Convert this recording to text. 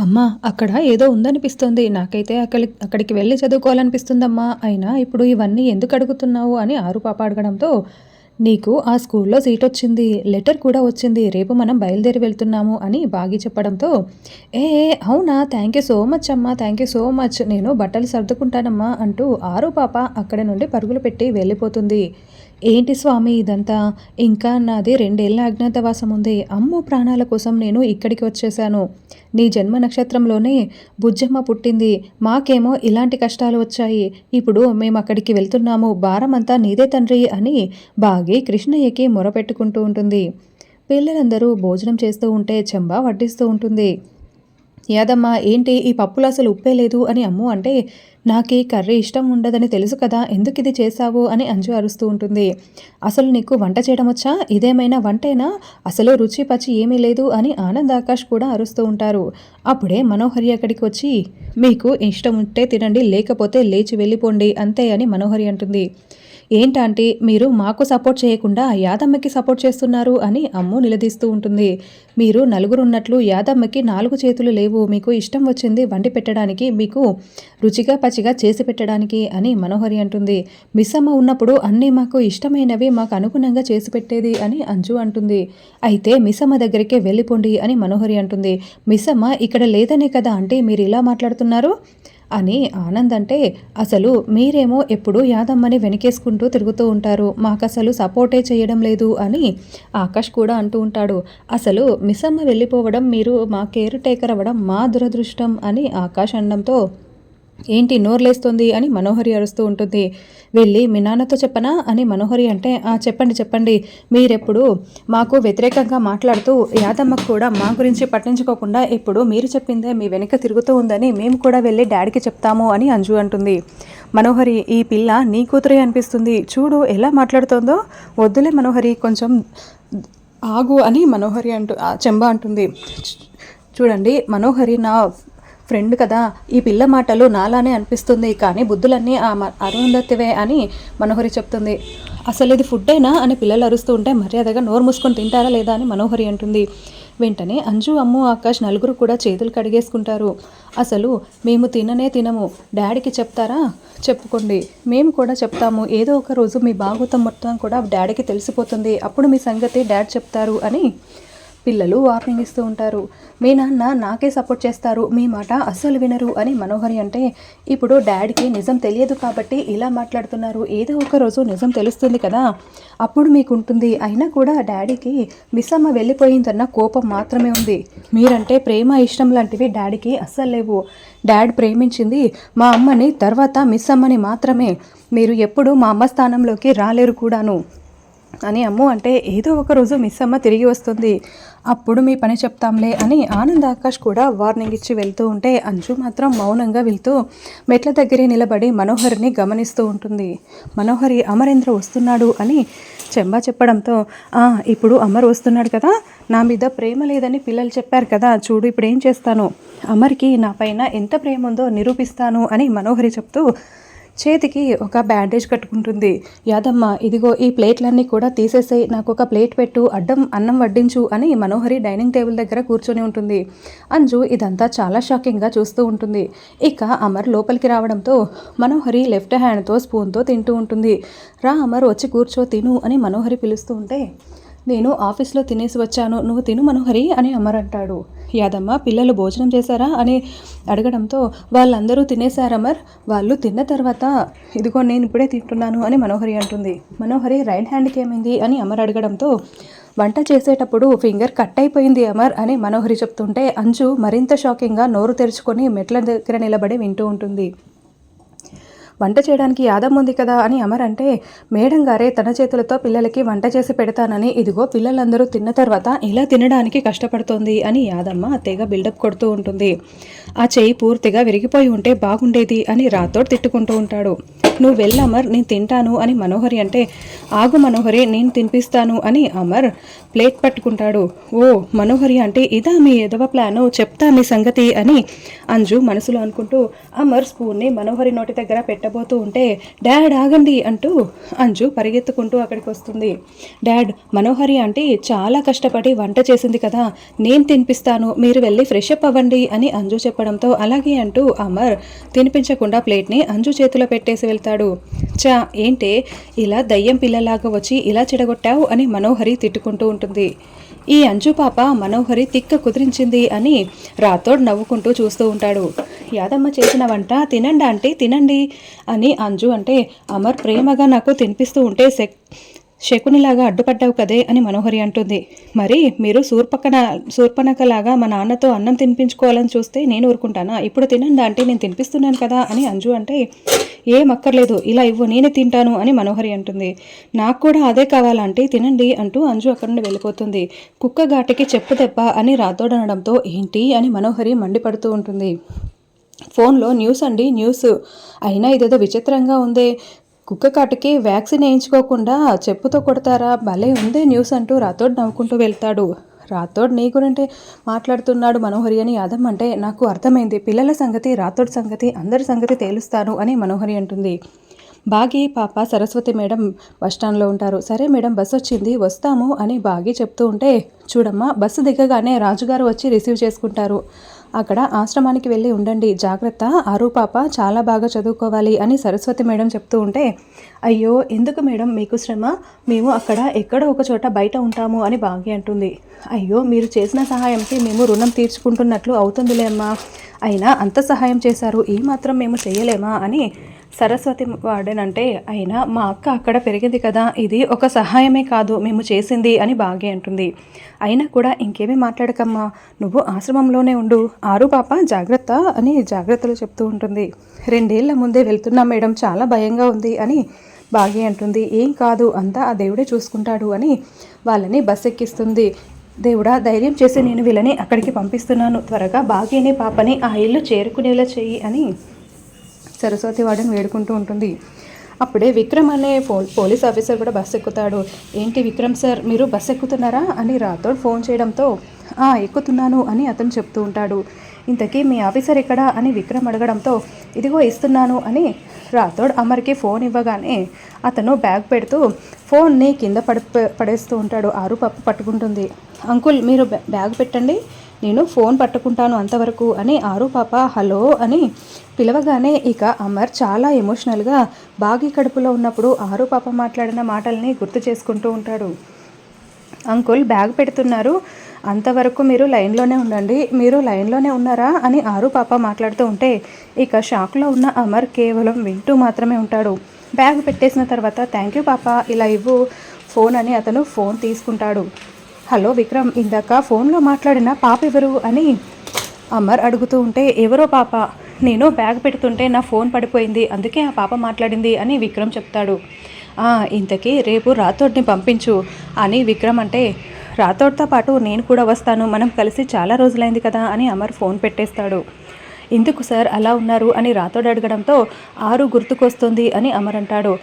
అమ్మా! అక్కడ ఏదో ఉందనిపిస్తోంది. నాకైతే అక్కడికి వెళ్లి చదువుకోవాలనిపిస్తుందమ్మా. అయినా ఇప్పుడు ఇవన్నీ ఎందుకడుగుతున్నావు అని ఆరుపాప అడగడంతో, నీకు ఆ స్కూల్లో సీటొచ్చింది. లెటర్ కూడా వచ్చింది. రేపు మనం బయలుదేరి వెళ్తున్నాము అని బాగి చెప్పడంతో, ఏ ఏ అవునా! థ్యాంక్ యూ సో మచ్ అమ్మా! Thank you so much. నేను బట్టలు సర్దుకుంటానమ్మా అంటూ ఆరుపాప అక్కడి నుండి పరుగులు పెట్టి వెళ్ళిపోతుంది. ఏంటి స్వామి ఇదంతా? ఇంకా నాది 2 ఏళ్ల అజ్ఞాతవాసం ఉంది. అమ్మో ప్రాణాల కోసం నేను ఇక్కడికి వచ్చేశాను. నీ జన్మ నక్షత్రంలోనే బుజ్జమ్మ పుట్టింది. మాకేమో ఇలాంటి కష్టాలు వచ్చాయి. ఇప్పుడు మేమక్కడికి వెళ్తున్నాము. భారమంతా నీదే తండ్రి అని బాగి కృష్ణయ్యకి మొరపెట్టుకుంటూ ఉంటుంది. పిల్లలందరూ భోజనం చేస్తూ ఉంటే చెంబా వడ్డిస్తూ ఉంటుంది. యాదమ్మ ఏంటి ఈ పప్పులో అసలు ఉప్పే లేదు అని అమ్ము అంటే, నాకీ కర్రీ ఇష్టం ఉండదని తెలుసు కదా ఎందుకిది చేశావు అని అంజు అరుస్తూ ఉంటుంది. అసలు నీకు వంట చేయడం వచ్చా? ఇదేమైనా వంటేనా? అసలు రుచి పచి ఏమీ లేదు అని ఆనంద్ ఆకాష్ కూడా అరుస్తూ ఉంటారు. అప్పుడే మనోహరి అక్కడికి వచ్చి, మీకు ఇష్టం ఉంటే తినండి లేకపోతే లేచి వెళ్ళిపోండి అంతే అని మనోహరి అంటుంది. ఏంటాంటీ మీరు మాకు సపోర్ట్ చేయకుండా యాదమ్మకి సపోర్ట్ చేస్తున్నారు అని అమ్ము నిలదీస్తూ ఉంటుంది. మీరు నలుగురున్నట్లు యాదమ్మకి 4 చేతులు లేవు. మీకు ఇష్టం వచ్చింది వండి పెట్టడానికి, మీకు రుచిగా పచిగా చేసి పెట్టడానికి అని మనోహరి అంటుంది. మిస్సమ్మ ఉన్నప్పుడు అన్నీ మాకు ఇష్టమైనవి మాకు అనుగుణంగా చేసి పెట్టేది అని అంజు అంటుంది. అయితే మిస్సమ్మ దగ్గరికే వెళ్ళిపోండి అని మనోహరి అంటుంది. మిస్సమ్మ ఇక్కడ లేదనే కదా అంటే మీరు ఇలా మాట్లాడుతున్నారు అని ఆనంద్ అంటే, అసలు మీరేమో ఎప్పుడు యాదమ్మని వెనకేసుకుంటూ తిరుగుతూ ఉంటారు. మాకసలు సపోర్టే చేయడం లేదు అని ఆకాష్ కూడా అంటూ ఉంటాడు. అసలు మిస్సమ్మ వెళ్ళిపోవడం, మీరు మా కేర్ టేకర్ అవ్వడం మా దురదృష్టం అని ఆకాష్ అనడంతో, ఏంటి నోర్లేస్తుంది అని మనోహరి అరుస్తూ ఉంటుంది. వెళ్ళి మీ నాన్నతో చెప్పనా అని మనోహరి అంటే, చెప్పండి చెప్పండి. మీరెప్పుడు మాకు వ్యతిరేకంగా మాట్లాడుతూ యాదమ్మకు కూడా మా గురించి పట్టించుకోకుండా ఎప్పుడు మీరు చెప్పిందే మీ వెనక తిరుగుతూ ఉందని మేము కూడా వెళ్ళి డాడీకి చెప్తాము అని అంజు అంటుంది. మనోహరి ఈ పిల్ల నీ కూతురే అనిపిస్తుంది. చూడు ఎలా మాట్లాడుతోందో. వద్దులే మనోహరి కొంచెం ఆగు అని మనోహరి చెంబ అంటుంది. చూడండి మనోహరి నా ఫ్రెండ్ కదా, ఈ పిల్ల మాటలు నాలానే అనిపిస్తుంది కానీ బుద్ధులన్నీ అరుంధతివే అని మనోహరి చెప్తుంది. అసలు ఇది ఫుడ్డేనా అని పిల్లలు అరుస్తూ ఉంటే మర్యాదగా నోరు మూసుకొని తింటారా లేదా అని మనోహరి అంటుంది. వెంటనే అంజు అమ్ము ఆకాష్ నలుగురు కూడా చేతులు కడిగేసుకుంటారు. అసలు మేము తినము, డాడీకి చెప్తారా? చెప్పుకోండి, మేము కూడా చెప్తాము. ఏదో ఒక రోజు మీ బాగోతం మొత్తం కూడా డాడీకి తెలిసిపోతుంది. అప్పుడు మీ సంగతి డాడ్ చెప్తారు అని పిల్లలు వార్నింగ్ ఇస్తూ ఉంటారు. మీ నాన్న నాకే సపోర్ట్ చేస్తారు, మీ మాట అస్సలు వినరు అని మనోహరి అంటే, ఇప్పుడు డాడీకి నిజం తెలియదు కాబట్టి ఇలా మాట్లాడుతున్నారు. ఏదో ఒక రోజు నిజం తెలుస్తుంది కదా, అప్పుడు మీకు ఉంటుంది. అయినా కూడా డాడీకి మిస్సమ్మ వెళ్ళిపోయిందన్న కోపం మాత్రమే ఉంది. మీరంటే ప్రేమ ఇష్టం లాంటివి డాడీకి అస్సలు లేవు. డాడ్ ప్రేమించింది మా అమ్మని, తర్వాత మిస్సమ్మని మాత్రమే. మీరు ఎప్పుడు మా అమ్మ స్థానంలోకి రాలేరు కూడాను అని అమ్ము అంటే, ఏదో ఒక రోజు మిస్సమ్మ తిరిగి వస్తుంది, అప్పుడు మీ పని చెప్తాంలే అని ఆనంద్ ఆకాష్ కూడా వార్నింగ్ ఇచ్చి వెళ్తూ ఉంటే అంజు మాత్రం మౌనంగా వెళ్తూ మెట్ల దగ్గరే నిలబడి మనోహరిని గమనిస్తూ ఉంటుంది. మనోహరి అమరేంద్ర వస్తున్నాడు అని చెంబా చెప్పడంతో, ఇప్పుడు అమర్ వస్తున్నాడు కదా, నా మీద ప్రేమ లేదని పిల్లలు చెప్పారు కదా, చూడు ఇప్పుడు ఏం చేస్తాను, అమర్కి నా పైన ఎంత ప్రేమ ఉందో నిరూపిస్తాను అని మనోహరి చెప్తూ చేతికి ఒక బ్యాండేజ్ కట్టుకుంటుంది. యాదమ్మ ఇదిగో ఈ ప్లేట్లన్నీ కూడా తీసేసేయి, నాకు ఒక ప్లేట్ పెట్టు, అడ్డం అన్నం వడ్డించు అని మనోహరి డైనింగ్ టేబుల్ దగ్గర కూర్చొని ఉంటుంది. అంజు ఇదంతా చాలా షాకింగ్గా చూస్తూ ఉంటుంది. ఇక అమర్ లోపలికి రావడంతో మనోహరి లెఫ్ట్ హ్యాండ్తో స్పూన్తో తింటూ ఉంటుంది. రా అమర్ వచ్చి కూర్చో తిను అని మనోహరి పిలుస్తూ ఉంటే, నేను ఆఫీస్లో తినేసి వచ్చాను, నువ్వు తిను మనోహరి అని అమర్ అంటాడు. యాదమ్మ పిల్లలు భోజనం చేశారా అని అడగడంతో, వాళ్ళందరూ తినేశారు అమర్, వాళ్ళు తిన్న తర్వాత ఇదిగో నేను ఇప్పుడే తింటున్నాను అని మనోహరి అంటుంది. మనోహరి రైట్ హ్యాండ్కి ఏమైంది అని అమర్ అడగడంతో, వంట చేసేటప్పుడు ఫింగర్ కట్ అయిపోయింది అమర్ అని మనోహరి చెప్తుంటే అంజు మరింత షాకింగ్గా నోరు తెరుచుకొని మెట్ల దగ్గర నిలబడి వింటూ ఉంటుంది. వంట చేయడానికి యాదమ్మ ఉంది కదా అని అమర్ అంటే, మేడం గారే తన చేతులతో పిల్లలకి వంట చేసి పెడతానని, ఇదిగో పిల్లలందరూ తిన్న తర్వాత ఇలా తినడానికి కష్టపడుతోంది అని యాదమ్మ తెగ బిల్డప్ కొడుతూ ఉంటుంది. ఆ చెయ్యి పూర్తిగా విరిగిపోయి ఉంటే బాగుండేది అని రాథోడ్ తిట్టుకుంటూ ఉంటాడు. నువ్వు వెళ్ళు అమర్, నేను తింటాను అని మనోహరి అంటే, ఆగు మనోహరి నేను తినిపిస్తాను అని అమర్ ప్లేట్ పట్టుకుంటాడు. ఓ మనోహరి అంటే ఇదా మీ ఎదవ ప్లాను, చెప్తా మీ సంగతి అని అంజు మనసులో అనుకుంటూ అమర్ స్పూన్ని మనోహరి నోటి దగ్గర పెట్ట పెట్టబోతూ ఉంటే డాడ్ ఆగండి అంటూ అంజు పరిగెత్తుకుంటూ అక్కడికి వస్తుంది. డాడ్, మనోహరి ఆంటీ చాలా కష్టపడి వంట చేసింది కదా, నేను తినిపిస్తాను, మీరు వెళ్ళి ఫ్రెష్ అప్ అవ్వండి అని అంజు చెప్పడంతో అలాగే అంటూ అమర్ తినిపించకుండా ప్లేట్ని అంజు చేతిలో పెట్టేసి వెళ్తాడు. చా, ఏంటే ఇలా దయ్యం పిల్లలాగా వచ్చి ఇలా చెడగొట్టావు అని మనోహరి తిట్టుకుంటూ ఉంటుంది. ఈ అంజు పాప మనోహరి తిక్క కుదిరించింది అని రాథోడ్ నవ్వుకుంటూ చూస్తూ ఉంటాడు. యాదమ్మ చేసిన వంట తినండి ఆంటీ తినండి అని అంజు అంటే అమర్ ప్రేమగా నాకు తినిపిస్తూ ఉంటే శకునిలాగా అడ్డుపడ్డావు కదే అని మనోహరి అంటుంది. మరి మీరు శూర్పణకలాగా మా నాన్నతో అన్నం తినిపించుకోవాలని చూస్తే నేను ఊరుకుంటానా? ఇప్పుడు తినండి అంటే నేను తినిపిస్తున్నాను కదా అని అంజు అంటే ఏం అక్కర్లేదు, ఇలా ఇవ్వు నేనే తింటాను అని మనోహరి అంటుంది. నాకు కూడా అదే కావాలంటే తినండి అంటూ అంజు అక్కడి నుండి వెళ్ళిపోతుంది. కుక్క ఘాటికి చెప్పు దెబ్బ అని రాథోడ్ అనడంతో ఏంటి అని మనోహరి మండిపడుతూ ఉంటుంది. ఫోన్లో న్యూస్ అండి, న్యూస్ అయినా ఇదేదో విచిత్రంగా ఉందే, కుక్క కాటుకి వ్యాక్సిన్ వేయించుకోకుండా చెప్పుతో కొడతారా, భలే ఉందే న్యూస్ అంటూ రాథోడ్ నవ్వుకుంటూ వెళ్తాడు. రాథోడ్ నీ గురింటే మాట్లాడుతున్నాడు మనోహరి అని యాదమ్మ అంటే నాకు అర్థమైంది, పిల్లల సంగతి రాథోడ్ సంగతి అందరి సంగతి తేలుస్తాను అని మనోహరి అంటుంది. బాగి పాప సరస్వతి మేడం బస్టాండ్లో ఉంటారు. సరే మేడం బస్సు వచ్చింది వస్తాము అని బాగి చెప్తూ ఉంటే చూడమ్మా బస్సు దిగగానే రాజుగారు వచ్చి రిసీవ్ చేసుకుంటారు, అక్కడ ఆశ్రమానికి వెళ్ళి ఉండండి, జాగ్రత్త, ఆరు పాప చాలా బాగా చదువుకోవాలి అని సరస్వతి మేడం చెప్తూ ఉంటే అయ్యో ఎందుకు మేడం మీకు శ్రమ, మేము అక్కడ ఎక్కడో ఒక చోట బయట ఉంటాము అని బాగి అంటుంది. అయ్యో మీరు చేసిన సహాయంకి మేము రుణం తీర్చుకుంటున్నట్లు అవుతుందిలే అమ్మా, అయినా అంత సహాయం చేశారు ఈ మాత్రం మేము చేయలేమా అని సరస్వతి వాడేనంటే అయినా మా అక్క అక్కడ పెరిగింది కదా, ఇది ఒక సహాయమే కాదు మేము చేసింది అని బాగే అంటుంది. అయినా కూడా ఇంకేమీ మాట్లాడకమ్మా, నువ్వు ఆశ్రమంలోనే ఉండు, ఆరు పాప జాగ్రత్త అని జాగ్రత్తలు చెప్తూ ఉంటుంది. 2 ఏళ్ల ముందే వెళ్తున్నా మేడం, చాలా భయంగా ఉంది అని బాగే అంటుంది. ఏం కాదు, అంతా ఆ దేవుడే చూసుకుంటాడు అని వాళ్ళని బస్ ఎక్కిస్తుంది. దేవుడా ధైర్యం చేసి నేను వీళ్ళని అక్కడికి పంపిస్తున్నాను, త్వరగా బాగేని పాపని ఆ ఇల్లు చేరుకునేలా చెయ్యి అని సరస్వతి వాడని వేడుకుంటూ ఉంటుంది. అప్పుడే విక్రమ్ అనే పోలీస్ ఆఫీసర్ కూడా బస్సు ఎక్కుతాడు. ఏంటి విక్రమ్ సార్ మీరు బస్సు ఎక్కుతున్నారా అని రాథోడ్ ఫోన్ చేయడంతో ఎక్కుతున్నాను అని అతను చెప్తూ ఉంటాడు. ఇంతకీ మీ ఆఫీసర్ ఎక్కడా అని విక్రమ్ అడగడంతో ఇదిగో ఇస్తున్నాను అని రాథోడ్ అమర్కి ఫోన్ ఇవ్వగానే అతను బ్యాగ్ పెడుతూ ఫోన్ని కింద పడేస్తూ ఉంటాడు. ఆరు పప్పు పట్టుకుంటుంది. అంకుల్ మీరు బ్యాగ్ పెట్టండి, నేను ఫోన్ పట్టుకుంటాను అంతవరకు అని ఆరు పాప హలో అని పిలవగానే ఇక అమర్ చాలా ఎమోషనల్గా బాగి కడుపులో ఉన్నప్పుడు ఆరు పాప మాట్లాడిన మాటల్ని గుర్తు చేసుకుంటూ ఉంటాడు. అంకుల్ బ్యాగ్ పెడుతున్నారు, అంతవరకు మీరు లైన్లోనే ఉండండి, మీరు లైన్లోనే ఉన్నారా అని ఆరు పాప మాట్లాడుతూ ఉంటే ఇక షాక్లో ఉన్న అమర్ కేవలం వింటూ మాత్రమే ఉంటాడు. బ్యాగ్ పెట్టేసిన తర్వాత థ్యాంక్ యూ పాప, ఇలా ఇవ్వు ఫోన్ అని అతను ఫోన్ తీసుకుంటాడు. హలో విక్రమ్, ఇందాక ఫోన్లో మాట్లాడిన పాప ఎవరు అని అమర్ అడుగుతూ ఉంటే ఎవరో పాప, నేను బ్యాగ్ పెడుతుంటే నా ఫోన్ పడిపోయింది అందుకే ఆ పాప మాట్లాడింది అని విక్రమ్ చెప్తాడు. ఇంతకీ రేపు రాథోడ్ని పంపించు అని విక్రమ్ అంటే రాథోడ్తో పాటు నేను కూడా వస్తాను, మనం కలిసి చాలా రోజులైంది కదా అని అమర్ ఫోన్ పెట్టేస్తాడు. ఎందుకు సార్ అలా ఉన్నారు అని రాథోడ్ అడగడంతో ఆరు గుర్తుకొస్తుంది అని అమర్ అంటాడు.